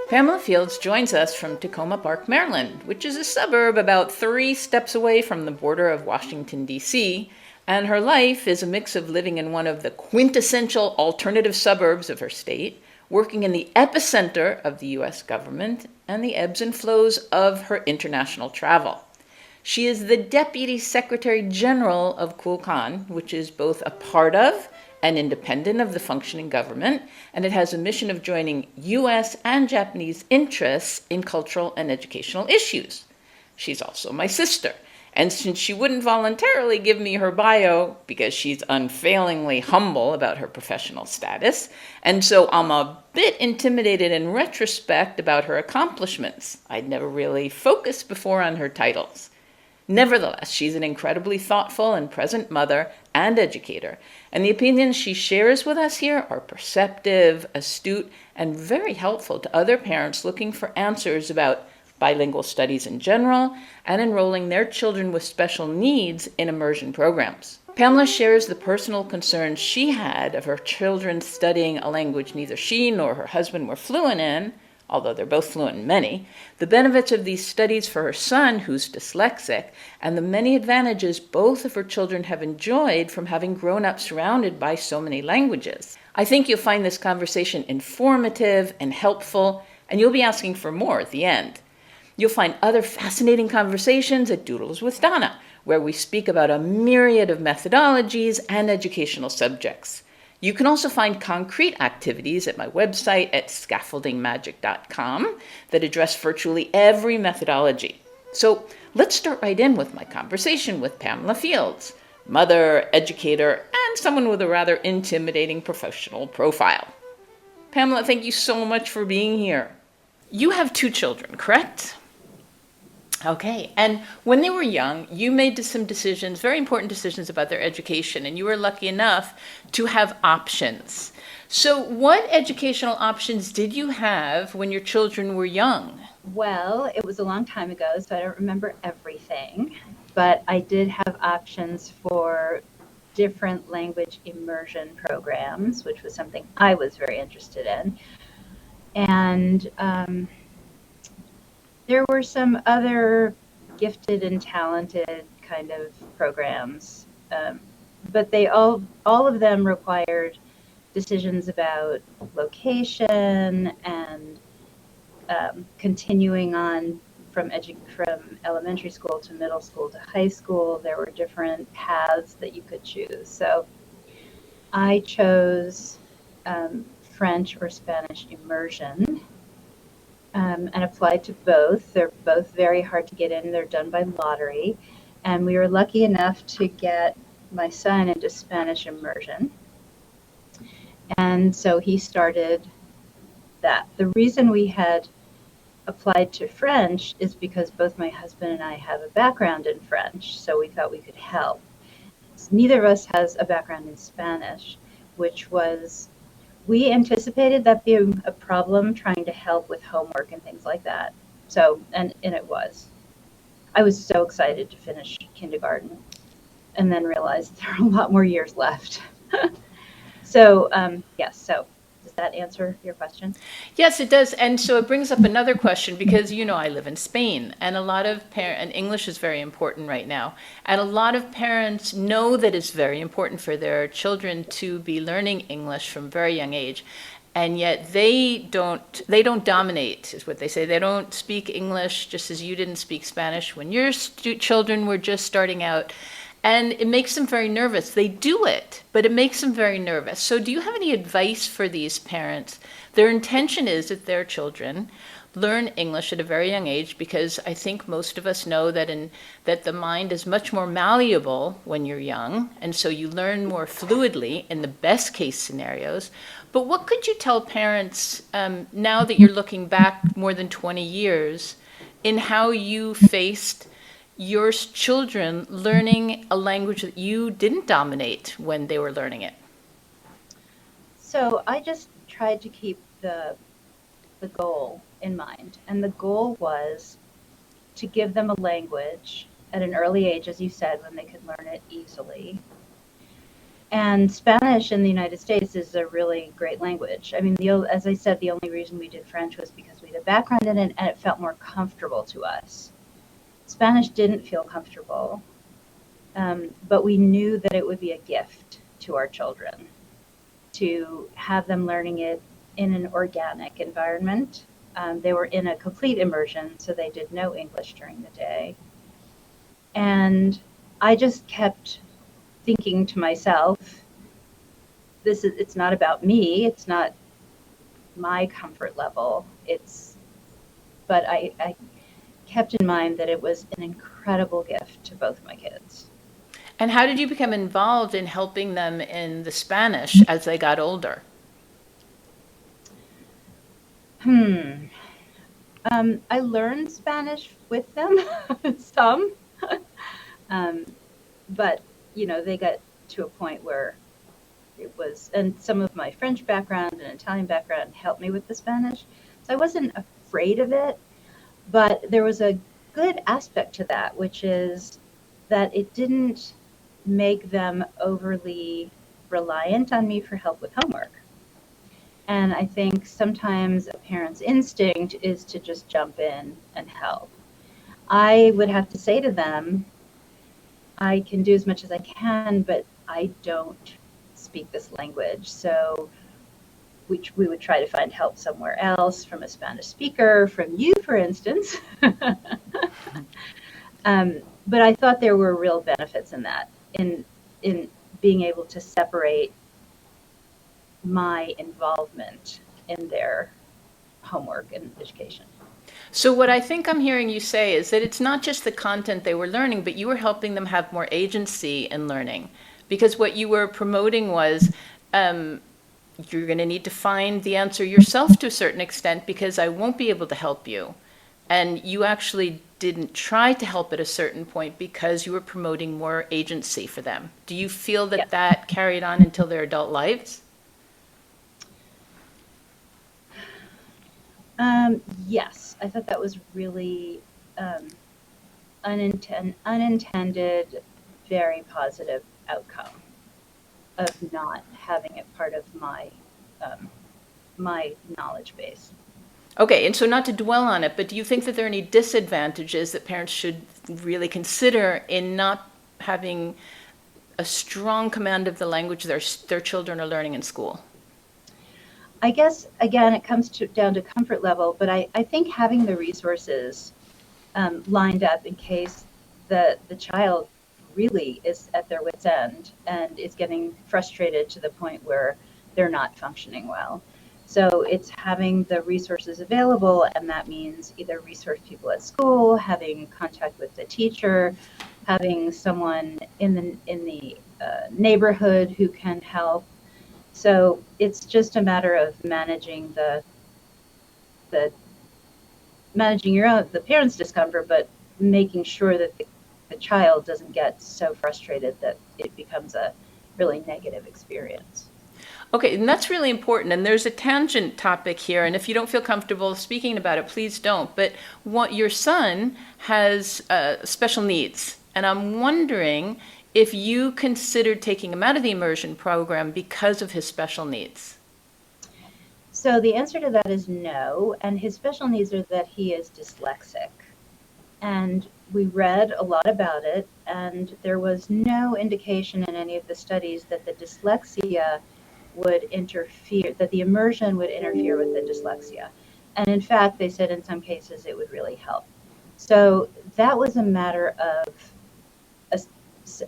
Pamela Fields joins us from Tacoma Park, Maryland, which is a suburb about 3 steps away from the border of Washington, D.C., and her life is a mix of living in one of the quintessential alternative suburbs of her state, working in the epicenter of the U.S. government, and the ebbs and flows of her international travel. She is the Deputy Secretary General of CULCON, which is both a part of and independent of the functioning government, and it has a mission of joining U.S. and Japanese interests in cultural and educational issues. She's also my sister, and since she wouldn't voluntarily give me her bio because she's unfailingly humble about her professional status, and so I'm a bit intimidated in retrospect about her accomplishments. I'd never really focused before on her titles. Nevertheless, she's an incredibly thoughtful and present mother and educator, and the opinions she shares with us here are perceptive, astute, and very helpful to other parents looking for answers about bilingual studies in general and enrolling their children with special needs in immersion programs. Pamela shares the personal concerns she had of her children studying a language neither she nor her husband were fluent in, although they're both fluent in many, the benefits of these studies for her son, who's dyslexic, and the many advantages both of her children have enjoyed from having grown up surrounded by so many languages. I think you'll find this conversation informative and helpful, and you'll be asking for more at the end. You'll find other fascinating conversations at Doodles with Donna, where we speak about a myriad of methodologies and educational subjects. You can also find concrete activities at my website at scaffoldingmagic.com that address virtually every methodology. So let's start right in with my conversation with Pamela Fields, mother, educator, and someone with a rather intimidating professional profile. Pamela, thank you so much for being here. You have 2 children, correct? Okay, and when they were young, you made some decisions, very important decisions about their education, and you were lucky enough to have options. So what educational options did you have when your children were young? Well, it was a long time ago, so I don't remember everything, but I did have options for different language immersion programs, which was something I was very interested in. And there were some other gifted and talented kind of programs, but they all of them required decisions about location and continuing on from elementary school to middle school to high school. There were different paths that you could choose. So I chose French or Spanish immersion. And applied to both. They're both very hard to get in. They're done by lottery. And we were lucky enough to get my son into Spanish immersion. And so he started that. The reason we had applied to French is because both my husband and I have a background in French, so we thought we could help. Neither of us has a background in Spanish, which was, we anticipated that being a problem trying to help with homework and things like that. So, and it was. I was so excited to finish kindergarten and then realized there are a lot more years left. So, yes, so does that answer your question? Yes, it does. And so it brings up another question because, I live in Spain and a lot of and English is very important right now. And a lot of parents know that it's very important for their children to be learning English from very young age. And yet they don't dominate, is what they say. They don't speak English just as you didn't speak Spanish when your children were just starting out. And it makes them very nervous. They do it, but it makes them very nervous. So do you have any advice for these parents? Their intention is that their children learn English at a very young age because I think most of us know that the mind is much more malleable when you're young, and so you learn more fluidly in the best case scenarios. But what could you tell parents now that you're looking back more than 20 years in how you faced your children learning a language that you didn't dominate when they were learning it? So I just tried to keep the goal in mind. And the goal was to give them a language at an early age, as you said, when they could learn it easily. And Spanish in the United States is a really great language. I mean, as I said, the only reason we did French was because we had a background in it and it felt more comfortable to us. Spanish didn't feel comfortable, but we knew that it would be a gift to our children to have them learning it in an organic environment. They were in a complete immersion, so they did no English during the day. And I just kept thinking to myself, it's not about me, it's not my comfort level. But I kept in mind that it was an incredible gift to both my kids. And how did you become involved in helping them in the Spanish as they got older? Hmm. I learned Spanish with them, some, um, but they got to a point where it was, and some of my French background and Italian background helped me with the Spanish, so I wasn't afraid of it. But there was a good aspect to that, which is that it didn't make them overly reliant on me for help with homework. And I think sometimes a parent's instinct is to just jump in and help. I would have to say to them, I can do as much as I can, but I don't speak this language. So we would try to find help somewhere else, from a Spanish speaker, from you, for instance. But I thought there were real benefits in that, in being able to separate my involvement in their homework and education. So, what I think I'm hearing you say is that it's not just the content they were learning, but you were helping them have more agency in learning. Because what you were promoting was you're going to need to find the answer yourself to a certain extent because I won't be able to help you. And you actually didn't try to help at a certain point because you were promoting more agency for them. Do you feel that Yeah. that carried on until their adult lives? Yes, I thought that was really unintended, very positive outcome of not having it part of um, my knowledge base. Okay, and so not to dwell on it, but do you think that there are any disadvantages that parents should really consider in not having a strong command of the language their children are learning in school? I guess, again, it comes down to comfort level, but I think having the resources lined up in case the child really is at their wits' end and is getting frustrated to the point where they're not functioning well. So it's having the resources available, and that means either resource people at school, having contact with the teacher, having someone in the neighborhood who can help. So it's just a matter of the managing the parents' discomfort, but making sure that the child doesn't get so frustrated that it becomes a really negative experience. Okay, and that's really important. And there's a tangent topic here, and if you don't feel comfortable speaking about it, please don't. But what your son has special needs, and I'm wondering if you considered taking him out of the immersion program because of his special needs. So the answer to that is no, and his special needs are that he is dyslexic. And we read a lot about it, and there was no indication in any of the studies that the dyslexia would interfere, that the immersion would interfere with the dyslexia. And in fact, they said in some cases it would really help. So that was a matter of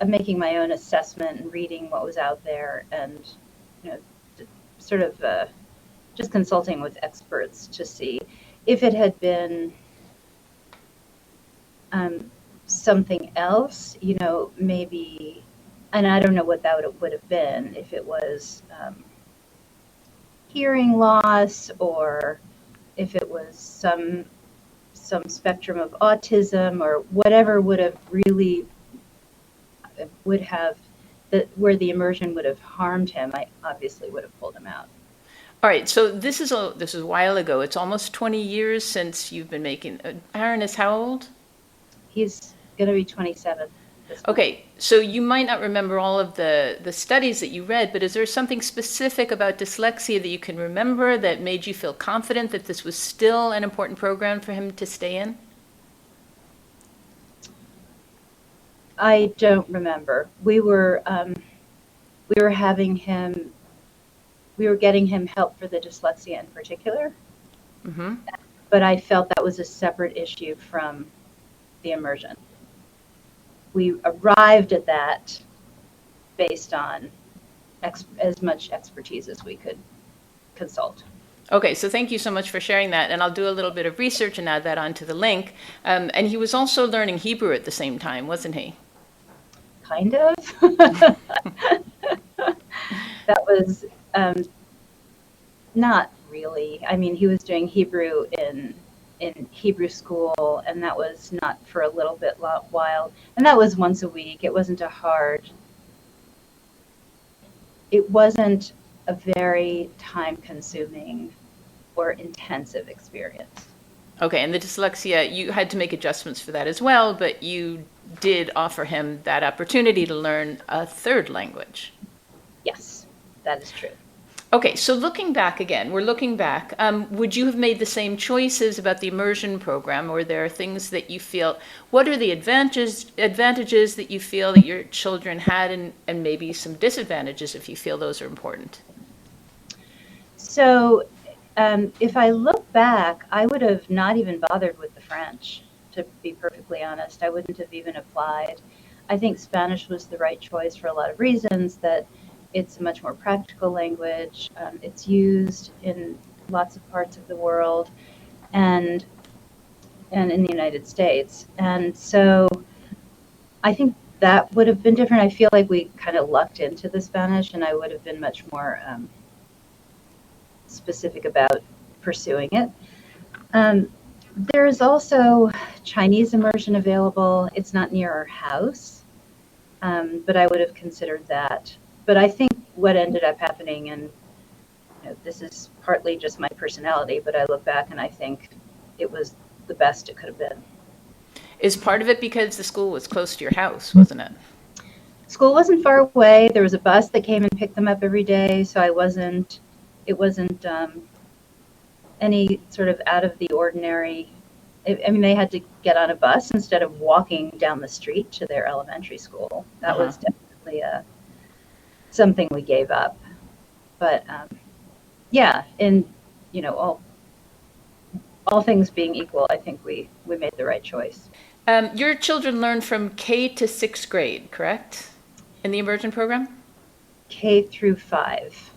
making my own assessment and reading what was out there, and you know, sort of just consulting with experts to see if it had been something else, maybe, and I don't know what that would have been, if it was hearing loss, or if it was some spectrum of autism, or whatever would have where the immersion would have harmed him. I obviously would have pulled him out. All right, so this is a while ago. It's almost 20 years since you've been making. Aaron is how old? He's going to be 27. this point. Okay, so you might not remember all of the studies that you read, but is there something specific about dyslexia that you can remember that made you feel confident that this was still an important program for him to stay in? I don't remember. We were having him. We were getting him help for the dyslexia in particular, Mm-hmm. but I felt that was a separate issue from the immersion. We arrived at that based on as much expertise as we could consult. Okay, so thank you so much for sharing that, and I'll do a little bit of research and add that onto the link. And he was also learning Hebrew at the same time, wasn't he? Kind of. That was not really. I mean, he was doing Hebrew in Hebrew school, and that was not for a little bit while, and that was once a week. It wasn't a hard. It wasn't a very time-consuming or intensive experience. Okay, and the dyslexia, you had to make adjustments for that as well, but you did offer him that opportunity to learn a third language. Yes, that is true. Okay, so looking back again, we're looking back. Would you have made the same choices about the immersion program, or there are things that you feel? What are the advantages that you feel that your children had, and maybe some disadvantages if you feel those are important? So, if I look back, I would have not even bothered with the French, to be perfectly honest. I wouldn't have even applied. I think Spanish was the right choice for a lot of reasons, that it's a much more practical language. It's used in lots of parts of the world and in the United States. And so I think that would have been different. I feel like we kind of lucked into the Spanish, and I would have been much more specific about pursuing it. Um, there is also Chinese immersion available. It's not near our house, but I would have considered that. But I think what ended up happening, and this is partly just my personality, but I look back and I think it was the best it could have been. Is part of it because the school was close to your house, wasn't it? School wasn't far away. There was a bus that came and picked them up every day, so it wasn't any sort of out of the ordinary. I mean, they had to get on a bus instead of walking down the street to their elementary school. That Uh-huh. was definitely something we gave up. But yeah, and all things being equal, I think we made the right choice. Your children learn from K to sixth grade, correct? In the immersion program? K through 5.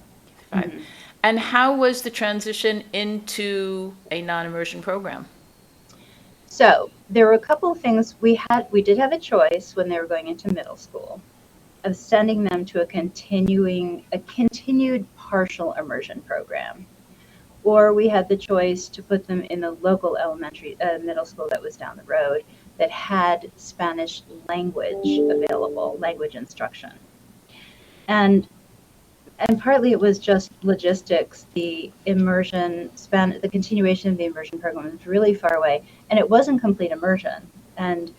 Five. Mhm. And how was the transition into a non-immersion program? So there were a couple of things we did have a choice when they were going into middle school of sending them to a continued partial immersion program, or we had the choice to put them in a local middle school that was down the road that had Spanish language available, language instruction. And partly it was just logistics. The continuation of the immersion program was really far away, and it wasn't complete immersion. And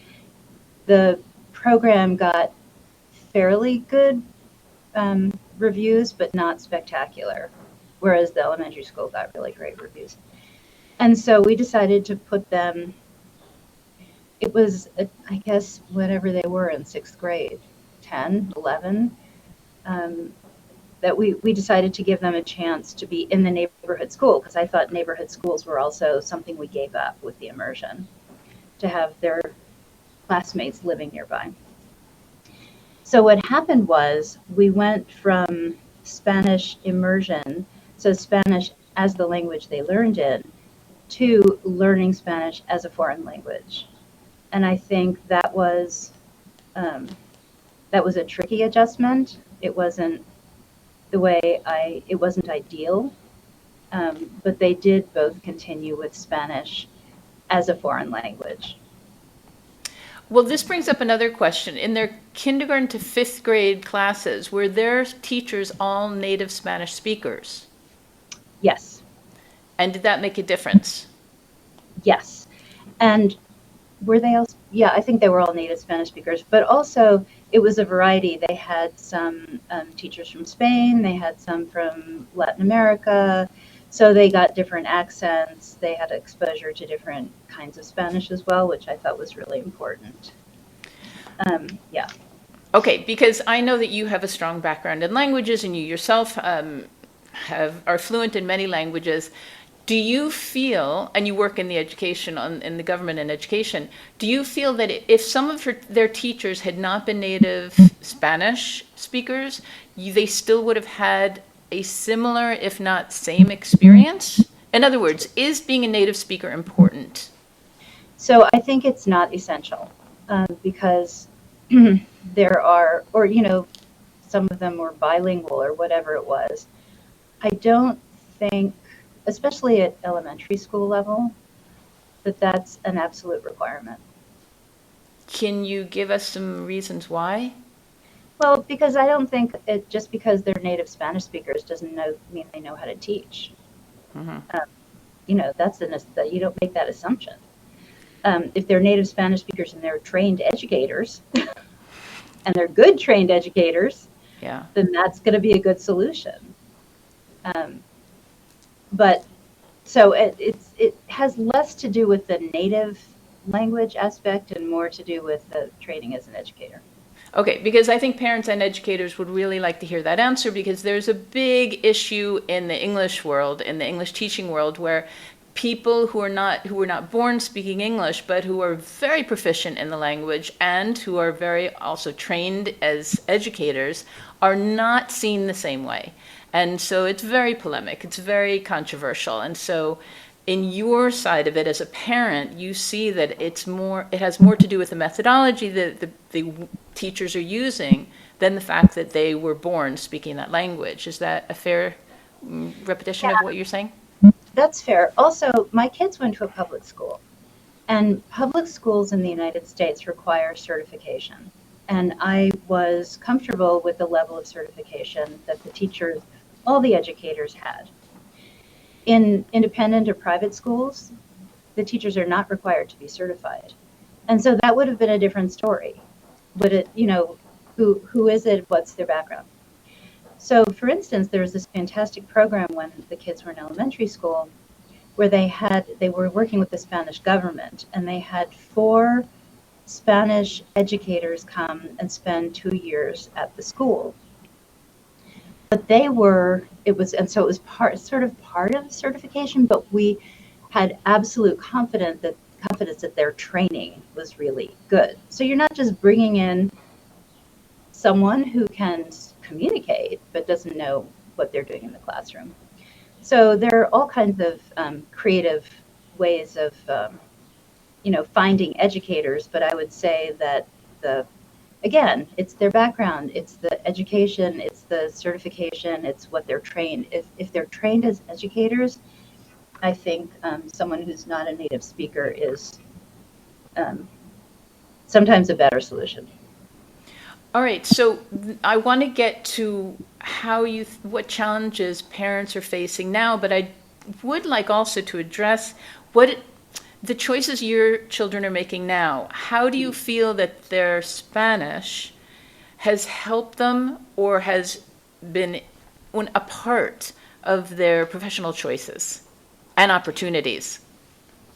the program got fairly good reviews, but not spectacular, whereas the elementary school got really great reviews. And so we decided to put them. It was, I guess, whatever they were in sixth grade, 10, 11. Um, that we decided to give them a chance to be in the neighborhood school, because I thought neighborhood schools were also something we gave up with the immersion, to have their classmates living nearby. So what happened was we went from Spanish immersion, so Spanish as the language they learned in, to learning Spanish as a foreign language. And I think um, that was a tricky adjustment. It wasn't it wasn't ideal, but they did both continue with Spanish as a foreign language. Well, this brings up another question. In their kindergarten to fifth grade classes, were their teachers all native Spanish speakers? Yes, And did that make a difference? yes. And were they else? yeah, I think they were all native Spanish speakers, but also it was a variety. They had some teachers from Spain, they had some from Latin America, so they got different accents. They had exposure to different kinds of Spanish as well, which I thought was really important. Yeah. Okay, because I know that you have a strong background in languages and you yourself are fluent in many languages. Do you feel, and you work in the education, in the government and education, do you feel that if some of their teachers had not been native Spanish speakers, they still would have had a similar, if not same experience? In other words, is being a native speaker important? So I think it's not essential because there are, or, some of them were bilingual or whatever it was. I don't think, especially at elementary school level, that that's an absolute requirement. Can you give us some reasons why? Well, because I don't think it just because they're native Spanish speakers doesn't mean they know how to teach. Mm-hmm. That you don't make that assumption. If they're native Spanish speakers and they're trained educators, and they're good trained educators, Yeah. then that's going to be a good solution. Um, but so it has less to do with the native language aspect and more to do with the training as an educator. Okay, because I think parents and educators would really like to hear that answer because there's a big issue in the English world, in the English teaching world, where people who are not born speaking English, but who are very proficient in the language and who are very also trained as educators are not seen the same way. And so it's very polemic, it's very controversial. And so in your side of it as a parent, you see that it has more to do with the methodology that the teachers are using than the fact that they were born speaking that language. Is that a fair repetition of what you're saying? That's fair. Also, my kids went to a public school, and public schools in the United States require certification. And I was comfortable with the level of certification that the teachers, all the educators had. In independent or private schools, the teachers are not required to be certified. And so that would have been a different story. Would it, who is it? What's their background? So, for instance, there was this fantastic program when the kids were in elementary school where they were working with the Spanish government, and they had 4 Spanish educators come and spend 2 years at the school. But it was sort of part of certification, but we had absolute confidence that their training was really good. So you're not just bringing in someone who can communicate but doesn't know what they're doing in the classroom. So there are all kinds of creative ways of finding educators, but I would say that again, it's their background, it's the education, it's the certification, it's what they're trained. If they're trained as educators, I think someone who's not a native speaker is um, sometimes a better solution. All right, so I want to get to what challenges parents are facing now, but I would like also to address the choices your children are making now. How do you feel that their Spanish has helped them or has been a part of their professional choices and opportunities?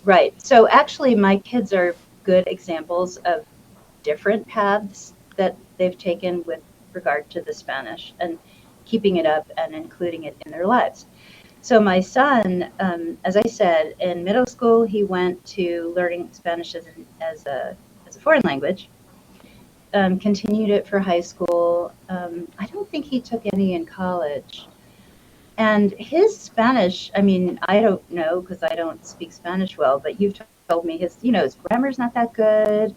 Right. So actually, my kids are good examples of different paths that they've taken with regard to the Spanish and keeping it up and including it in their lives. So my son, as I said, in middle school, he went to learning Spanish as a foreign language. Continued it for high school. I don't think he took any in college. And his Spanish, I mean, I don't know because I don't speak Spanish well, but you've told me his grammar's not that good.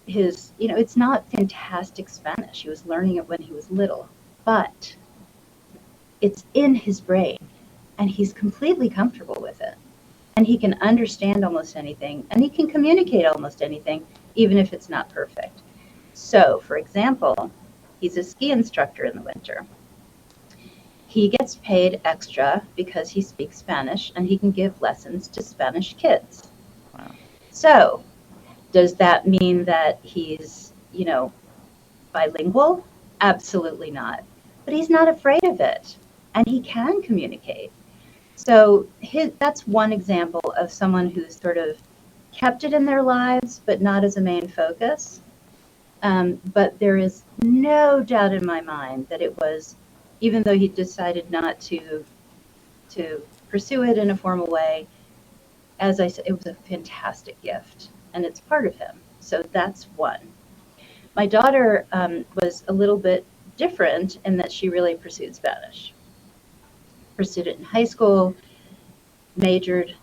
It's not fantastic Spanish. He was learning it when he was little, but it's in his brain and he's completely comfortable with it. And he can understand almost anything and he can communicate almost anything, even if it's not perfect. So, for example, he's a ski instructor in the winter. He gets paid extra because he speaks Spanish and he can give lessons to Spanish kids. Wow. So, Does that mean that he's, bilingual? Absolutely not. But he's not afraid of it, and he can communicate. So that's one example of someone who's sort of kept it in their lives, but not as a main focus. But there is no doubt in my mind that it was, even though he decided not to pursue it in a formal way, as I said, it was a fantastic gift, and it's part of him. So that's one. My daughter was a little bit different in that she really pursued Spanish. Pursued it in high school,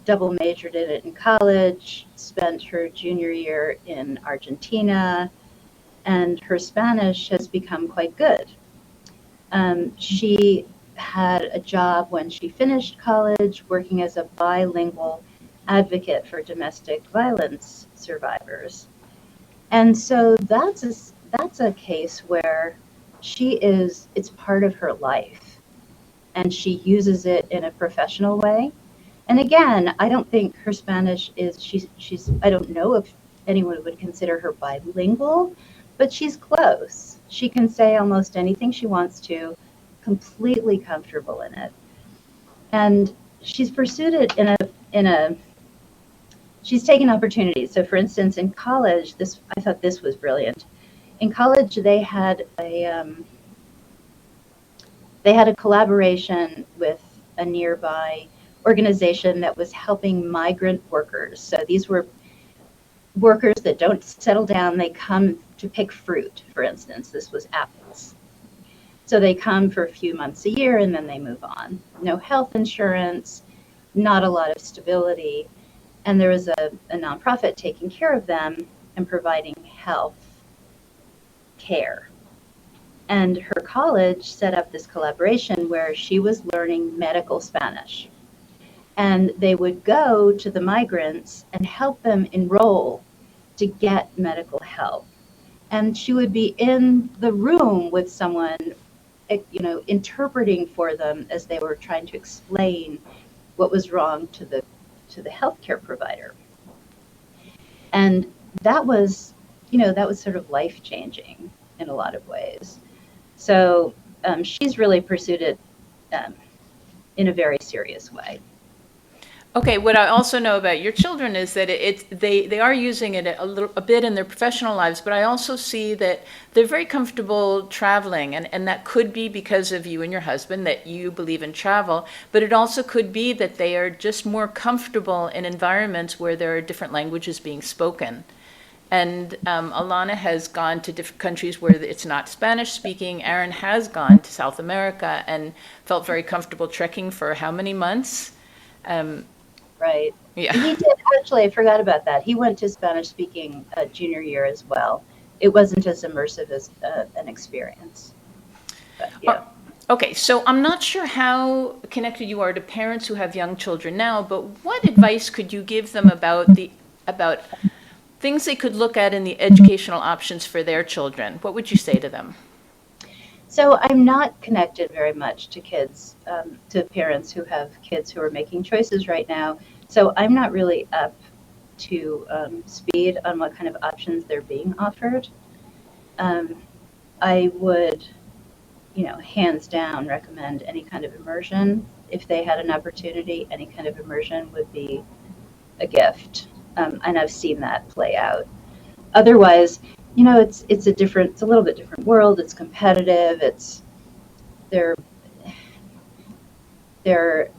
double majored in it in college, spent her junior year in Argentina, and her Spanish has become quite good. She had a job when she finished college working as a bilingual advocate for domestic violence survivors. And so that's a case where it's part of her life, and she uses it in a professional way. And again, I don't think her Spanish is, I don't know if anyone would consider her bilingual, but she's close. She can say almost anything she wants to, completely comfortable in it. And she's pursued it she's taken opportunities. So for instance, in college, I thought this was brilliant. In college, they had a collaboration with a nearby organization that was helping migrant workers. So these were workers that don't settle down. They come to pick fruit, for instance. This was apples. So they come for a few months a year and then they move on. No health insurance, not a lot of stability. And there was a nonprofit taking care of them and providing health care. And her college set up this collaboration where she was learning medical Spanish. And they would go to the migrants and help them enroll to get medical help. And she would be in the room with someone, interpreting for them as they were trying to explain what was wrong to the healthcare provider. And that was sort of life changing in a lot of ways. So she's really pursued it in a very serious way. Okay, what I also know about your children is that they are using it a bit in their professional lives, but I also see that they're very comfortable traveling, and that could be because of you and your husband, that you believe in travel, but it also could be that they are just more comfortable in environments where there are different languages being spoken. And Alana has gone to different countries where it's not Spanish speaking. Aaron has gone to South America and felt very comfortable trekking for how many months? Right. Yeah. He did, actually, I forgot about that. He went to Spanish speaking junior year as well. It wasn't as immersive as an experience. But, yeah. Okay, so I'm not sure how connected you are to parents who have young children now, but what advice could you give them about things they could look at in the educational options for their children? What would you say to them? So I'm not connected very much to kids, to parents who have kids who are making choices right now. So I'm not really up to speed on what kind of options they're being offered. I would, hands down recommend any kind of immersion. If they had an opportunity, any kind of immersion would be a gift. And I've seen that play out. Otherwise, it's a little bit different world. It's competitive. There are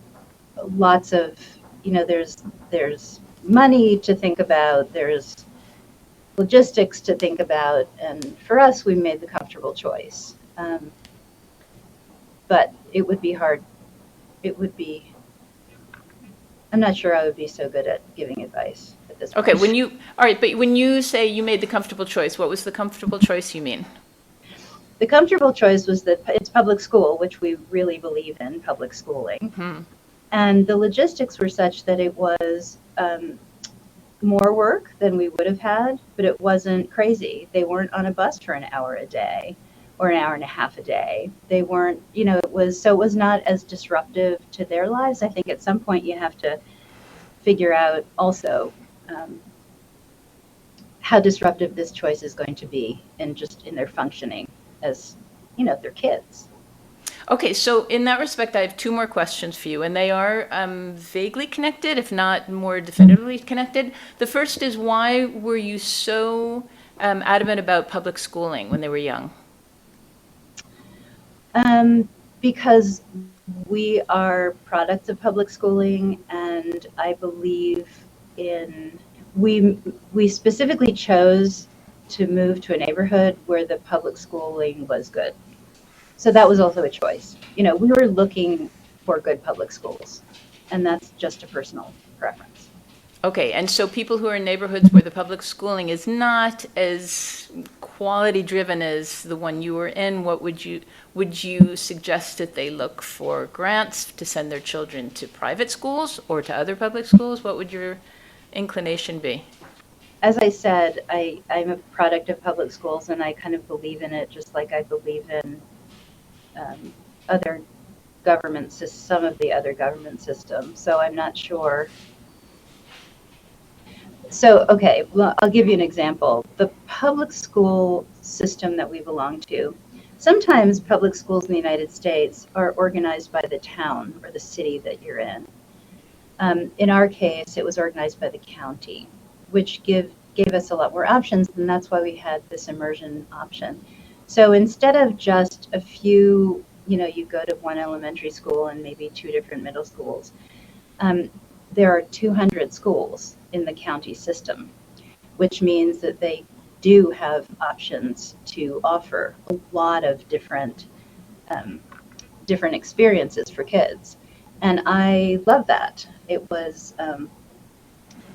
lots of, there's money to think about. There's logistics to think about. And for us, we made the comfortable choice. But it would be hard. I'm not sure I would be so good at giving advice at this point. Okay, all right, but when you say you made the comfortable choice, what was the comfortable choice you mean? The comfortable choice was that it's public school, which we really believe in, public schooling. Mm-hmm. And the logistics were such that it was more work than we would have had, but it wasn't crazy. They weren't on a bus for an hour a day or an hour and a half a day. They weren't, it was not as disruptive to their lives. I think at some point you have to figure out also how disruptive this choice is going to be in their functioning as, their kids. Okay, so in that respect, I have two more questions for you, and they are vaguely connected, if not more definitively connected. The first is, why were you so adamant about public schooling when they were young? Because we are products of public schooling, and I believe in we specifically chose to move to a neighborhood where the public schooling was good. So that was also a choice. We were looking for good public schools, and that's just a personal preference. Okay, and so people who are in neighborhoods where the public schooling is not as quality driven as the one you were in, what would you suggest that they look for grants to send their children to private schools or to other public schools? What would your inclination be? As I said, I'm a product of public schools, and I kind of believe in it just like I believe in um, other some of the other government systems. So I'm not sure. So, okay, well, I'll give you an example. The public school system that we belong to, sometimes public schools in the United States are organized by the town or the city that you're in. In our case, it was organized by the county, which gave us a lot more options, and that's why we had this immersion option. So instead of just a few, you go to one elementary school and maybe two different middle schools, um, there are 200 schools in the county system, which means that they do have options to offer a lot of um, different experiences for kids. And I love that. It was,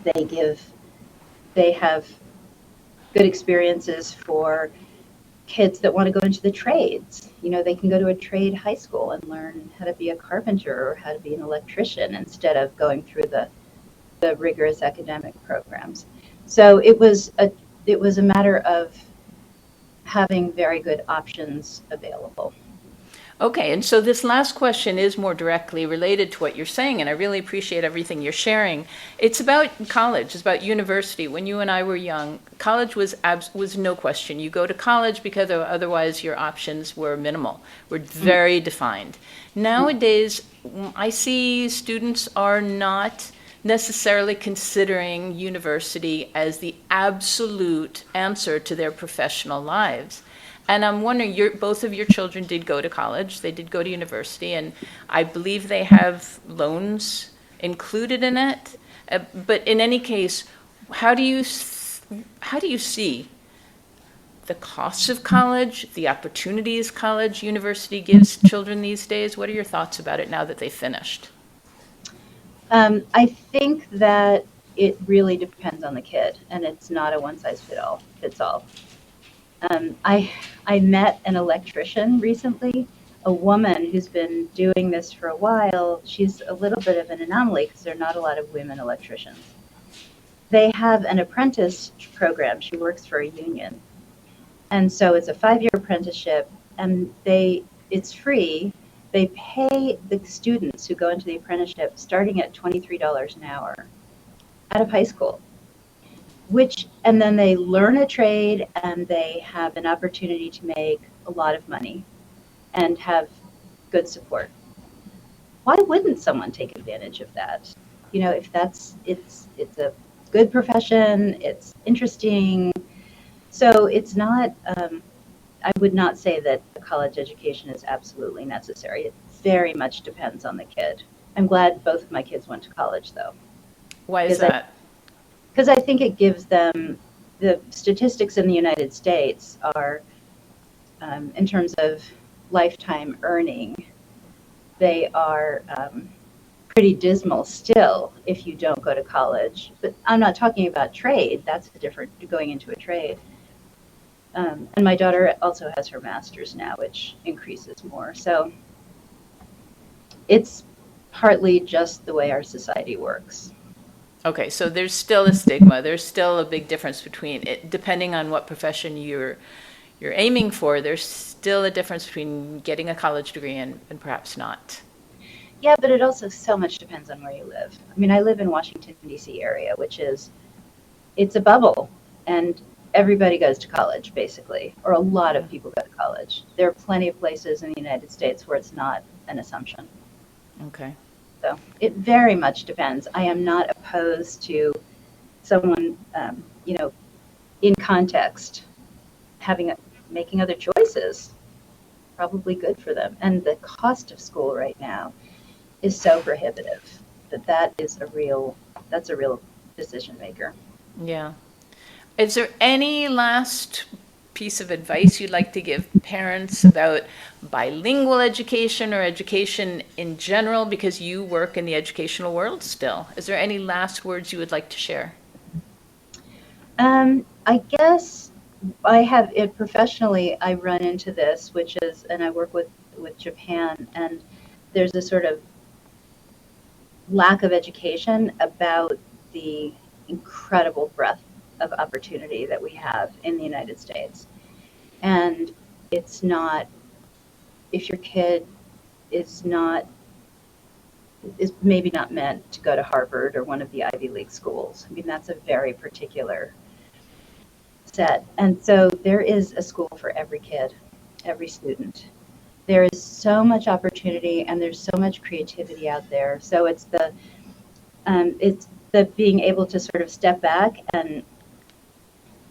they give, they have good experiences for kids that want to go into the trades. They can go to a trade high school and learn how to be a carpenter or how to be an electrician instead of going through the rigorous academic programs. So it was a matter of having very good options available. Okay, and so this last question is more directly related to what you're saying, and I really appreciate everything you're sharing. It's about college, it's about university. When you and I were young, college was no question. You go to college because otherwise your options were minimal, were very defined. Nowadays, I see students are not necessarily considering university as the absolute answer to their professional lives. And I'm wondering, both of your children did go to college, they did go to university, and I believe they have loans included in it. But in any case, how do you see the costs of college, the opportunities college, university gives children these days? What are your thoughts about it now that they've finished? I think that it really depends on the kid, and it's not a one size fits all. I met an electrician recently, a woman who's been doing this for a while. She's a little bit of an anomaly because there are not a lot of women electricians. They have an apprentice program. She works for a union. And so it's a 5-year apprenticeship, and it's free. They pay the students who go into the apprenticeship starting at $23 an hour out of high school, and then they learn a trade and they have an opportunity to make a lot of money and have good support. Why wouldn't someone take advantage of that? If it's a good profession, it's interesting. So it's not, I would not say that a college education is absolutely necessary. It very much depends on the kid. I'm glad both of my kids went to college, though, Why is because I that? because I think it gives them the statistics in the United States are, in terms of lifetime earning, they are pretty dismal still if you don't go to college. But I'm not talking about trade. That's different, going into a trade. And my daughter also has her master's now, which increases more. So it's partly just the way our society works. Okay, so there's still a stigma. There's still a big difference between it, depending on what profession you're aiming for. There's still a difference between getting a college degree and perhaps not. Yeah, but it also so much depends on where you live. I mean, I live in Washington, D.C. area, it's a bubble. And everybody goes to college, basically, or a lot Yeah. of people go to college. There are plenty of places in the United States where it's not an assumption. Okay. So it very much depends. I am not opposed to someone, in context, having making other choices. Probably good for them. And the cost of school right now is so prohibitive that's a real decision maker. Yeah. Is there any last piece of advice you'd like to give parents about bilingual education or education in general, because you work in the educational world still? Is there any last words you would like to share? I guess I have it professionally. I run into this, which is, and I work with Japan, and there's a sort of lack of education about the incredible breadth of opportunity that we have in the United States. And it's not, if your kid is not, is maybe not meant to go to Harvard or one of the Ivy League schools. I mean, that's a very particular set. And so there is a school for every kid, every student. There is so much opportunity and there's so much creativity out there. So it's the being able to sort of step back and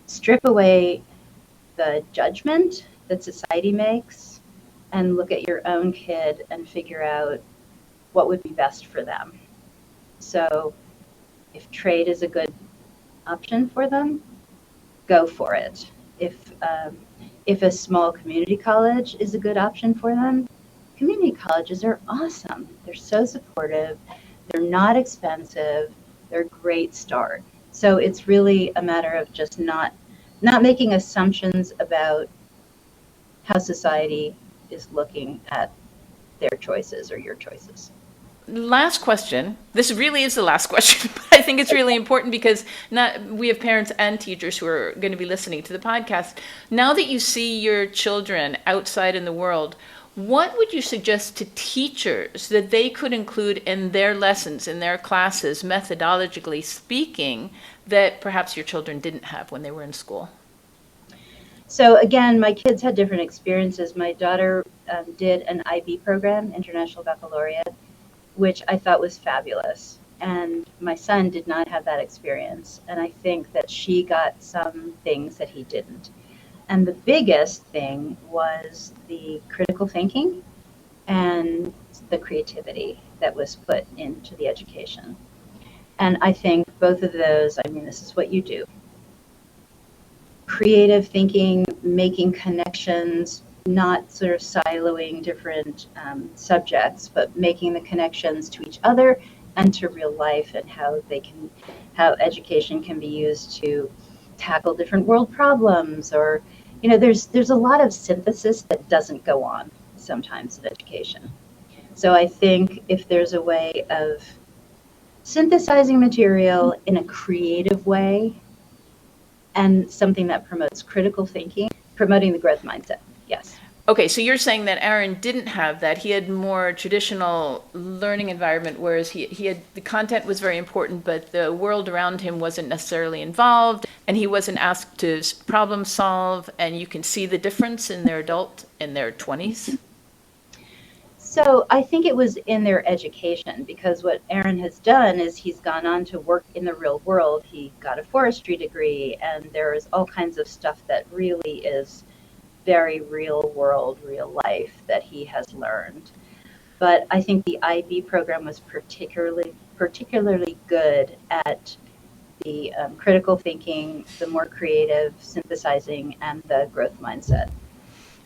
strip away the judgment that society makes and look at your own kid and figure out what would be best for them. So if trade is a good option for them, go for it. If a small community college is a good option for them, community colleges are awesome. They're so supportive. They're not expensive. They're a great start. So it's really a matter of just not making assumptions about how society is looking at their choices or your choices. Last question. This really is the last question, but I think it's really important because we have parents and teachers who are going to be listening to the podcast. Now that you see your children outside in the world, what would you suggest to teachers that they could include in their lessons, in their classes, methodologically speaking, that perhaps your children didn't have when they were in school? So again, my kids had different experiences. My daughter did an IB program, International Baccalaureate, which I thought was fabulous. And my son did not have that experience. And I think that she got some things that he didn't. And the biggest thing was the critical thinking and the creativity that was put into the education. And I think both of those, I mean, this is what you do. Creative thinking, making connections, not sort of siloing different subjects, but making the connections to each other and to real life and how education can be used to tackle different world problems. Or, there's a lot of synthesis that doesn't go on sometimes in education. So I think if there's a way of synthesizing material in a creative way and something that promotes critical thinking, promoting the growth mindset. Yes. Okay, so you're saying that Aaron didn't have that. He had more traditional learning environment, whereas he had the content was very important, but the world around him wasn't necessarily involved, and he wasn't asked to problem solve. And you can see the difference in their 20s. So I think it was in their education, because what Aaron has done is he's gone on to work in the real world. He got a forestry degree, and there is all kinds of stuff that really is very real world, real life that he has learned. But I think the IB program was particularly good at the critical thinking, the more creative synthesizing, and the growth mindset.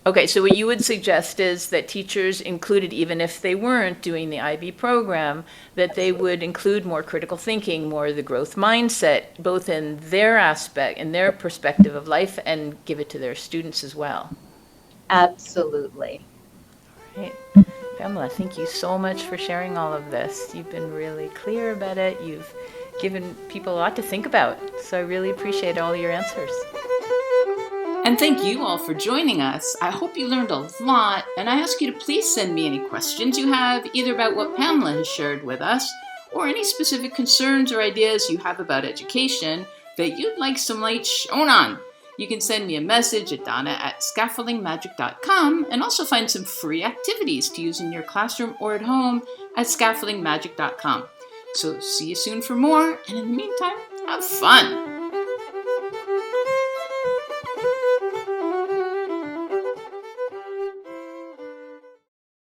Okay, so what you would suggest is that teachers included, even if they weren't doing the IB program, that they would include more critical thinking, more the growth mindset, both in their aspect, in their perspective of life, and give it to their students as well. Absolutely. Right. Pamela, thank you so much for sharing all of this. You've been really clear about it. You've given people a lot to think about. So I really appreciate all your answers. And thank you all for joining us. I hope you learned a lot, and I ask you to please send me any questions you have, either about what Pamela has shared with us, or any specific concerns or ideas you have about education, that you'd like some light shown on. You can send me a message at donna@scaffoldingmagic.com and also find some free activities to use in your classroom or at home at scaffoldingmagic.com. So see you soon for more, and in the meantime, have fun!